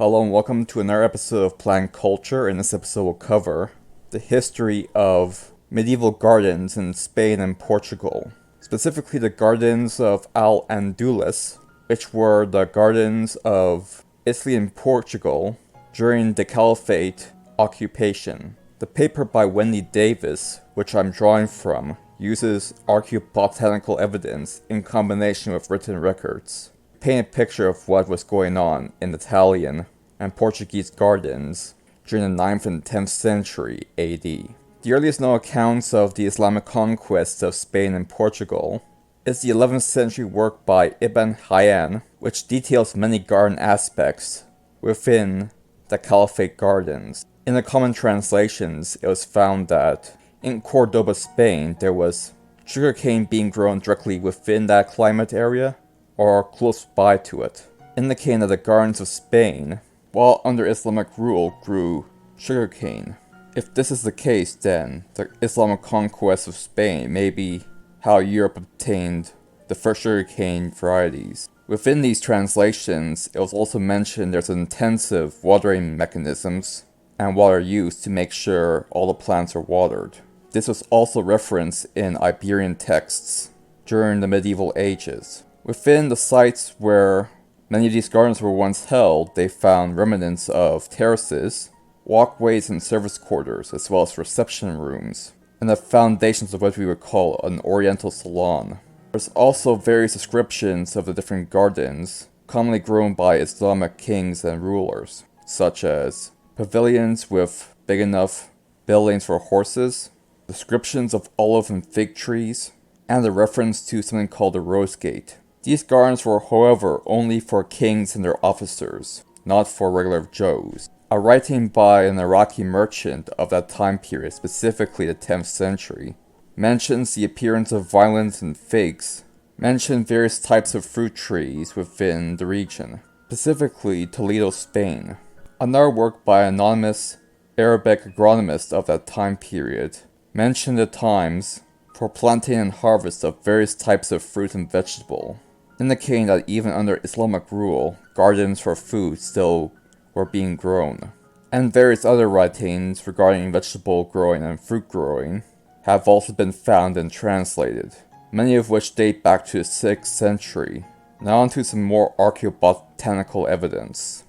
Hello and welcome to another episode of Plant Culture. In this episode we'll cover the history of medieval gardens in Spain and Portugal. Specifically the gardens of Al-Andalus, which were the gardens of Italy and Portugal during the Caliphate occupation. The paper by Wendy Davis, which I'm drawing from, uses archaeobotanical evidence in combination with written records to paint a picture of what was going on in Italian and Portuguese gardens during the 9th and 10th century AD. The earliest known accounts of the Islamic conquest of Spain and Portugal is the 11th century work by Ibn Hayyan, which details many garden aspects within the Caliphate gardens. In the common translations, it was found that in Cordoba, Spain, there was sugarcane being grown directly within that climate area or close by to it, indicating that the gardens of Spain, while under Islamic rule, grew sugarcane. If this is the case, then the Islamic conquest of Spain may be how Europe obtained the first sugarcane varieties. Within these translations, it was also mentioned there's intensive watering mechanisms and water use to make sure all the plants are watered. This was also referenced in Iberian texts during the medieval ages. Within the sites where many of these gardens were once held, they found remnants of terraces, walkways and service quarters, as well as reception rooms, and the foundations of what we would call an oriental salon. There's also various descriptions of the different gardens commonly grown by Islamic kings and rulers, such as pavilions with big enough buildings for horses, descriptions of olive and fig trees, and a reference to something called the Rose Gate. These gardens were, however, only for kings and their officers, not for regular Joes. A writing by an Iraqi merchant of that time period, specifically the 10th century, mentions the appearance of violets and figs, mentioned various types of fruit trees within the region, specifically Toledo, Spain. Another work by an anonymous Arabic agronomist of that time period mentioned the times for planting and harvest of various types of fruit and vegetable, indicating that even under Islamic rule, gardens for food still were being grown. And various other writings regarding vegetable growing and fruit growing have also been found and translated, many of which date back to the 6th century. Now onto some more archaeobotanical evidence.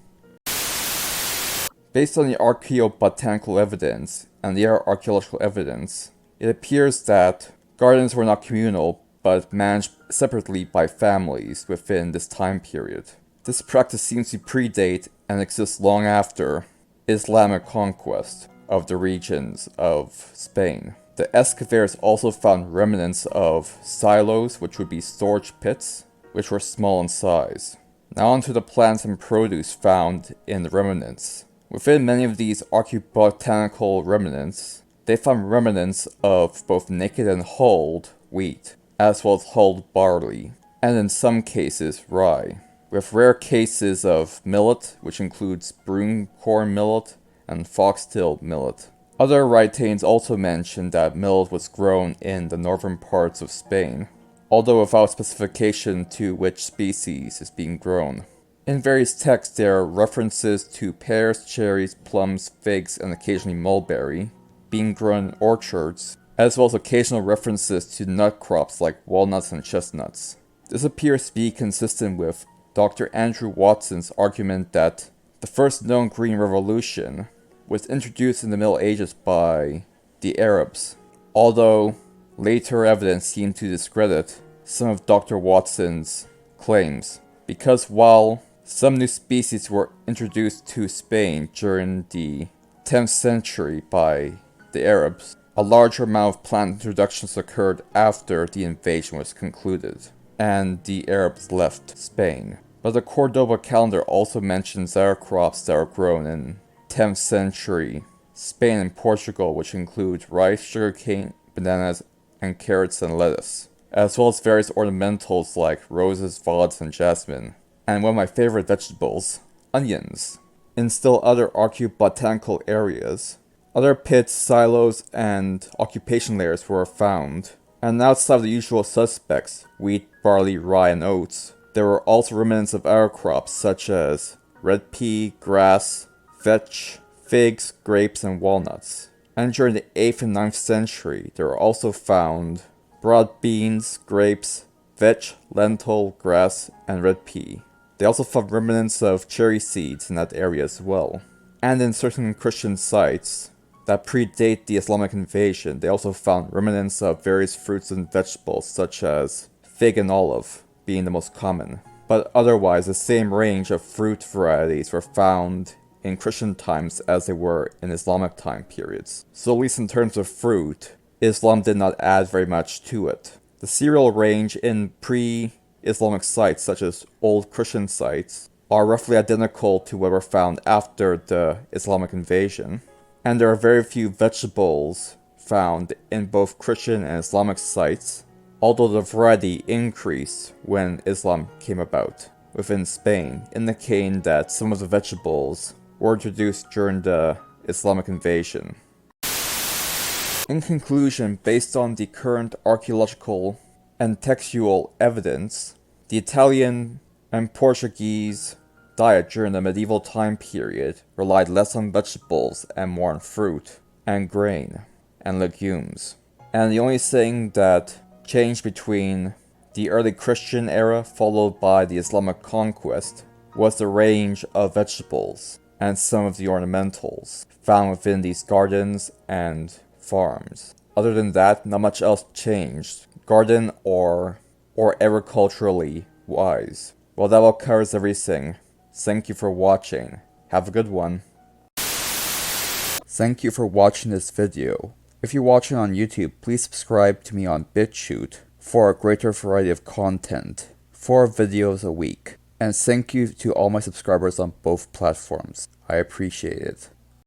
Based on the archaeobotanical evidence and the other archaeological evidence, it appears that gardens were not communal but managed separately by families within this time period. This practice seems to predate and exist long after Islamic conquest of the regions of Spain. The excavators also found remnants of silos, which would be storage pits, which were small in size. Now onto the plants and produce found in the remnants. Within many of these archaeobotanical remnants, they found remnants of both naked and hulled wheat, as well as hulled barley, and in some cases rye, with rare cases of millet, which includes broomcorn millet and foxtail millet. Other writings also mention that millet was grown in the northern parts of Spain, although without specification to which species is being grown. In various texts there are references to pears, cherries, plums, figs, and occasionally mulberry being grown in orchards, as well as occasional references to nut crops like walnuts and chestnuts. This appears to be consistent with Dr. Andrew Watson's argument that the first known Green Revolution was introduced in the Middle Ages by the Arabs, although later evidence seemed to discredit some of Dr. Watson's claims, because while some new species were introduced to Spain during the 10th century by the Arabs, a larger amount of plant introductions occurred after the invasion was concluded and the Arabs left Spain. But the Cordoba calendar also mentions other crops that are grown in 10th century Spain and Portugal, which include rice, sugarcane, bananas, and carrots and lettuce, as well as various ornamentals like roses, violets, and jasmine, and one of my favorite vegetables, onions. In still other archaeobotanical areas, other pits, silos, and occupation layers were found, and outside of the usual suspects, wheat, barley, rye, and oats, there were also remnants of other crops such as red pea, grass, vetch, figs, grapes, and walnuts. And during the 8th and 9th century, there were also found broad beans, grapes, vetch, lentil, grass, and red pea. They also found remnants of cherry seeds in that area as well. And in certain Christian sites that predate the Islamic invasion, they also found remnants of various fruits and vegetables such as fig and olive being the most common. But otherwise, the same range of fruit varieties were found in Christian times as they were in Islamic time periods. So at least in terms of fruit, Islam did not add very much to it. The cereal range in pre-Islamic sites, such as old Christian sites, are roughly identical to what were found after the Islamic invasion. And there are very few vegetables found in both Christian and Islamic sites, although the variety increased when Islam came about within Spain, indicating that some of the vegetables were introduced during the Islamic invasion. In conclusion, based on the current archaeological and textual evidence, the Italian and Portuguese diet during the medieval time period relied less on vegetables and more on fruit and grain and legumes. And the only thing that changed between the early Christian era followed by the Islamic conquest was the range of vegetables and some of the ornamentals found within these gardens and farms. Other than that, not much else changed, garden or agriculturally wise. Well, that all covers everything. Thank you for watching. Have a good one. Thank you for watching this video. If you're watching on YouTube, please subscribe to me on BitChute for a greater variety of content, 4 videos a week. And thank you to all my subscribers on both platforms. I appreciate it.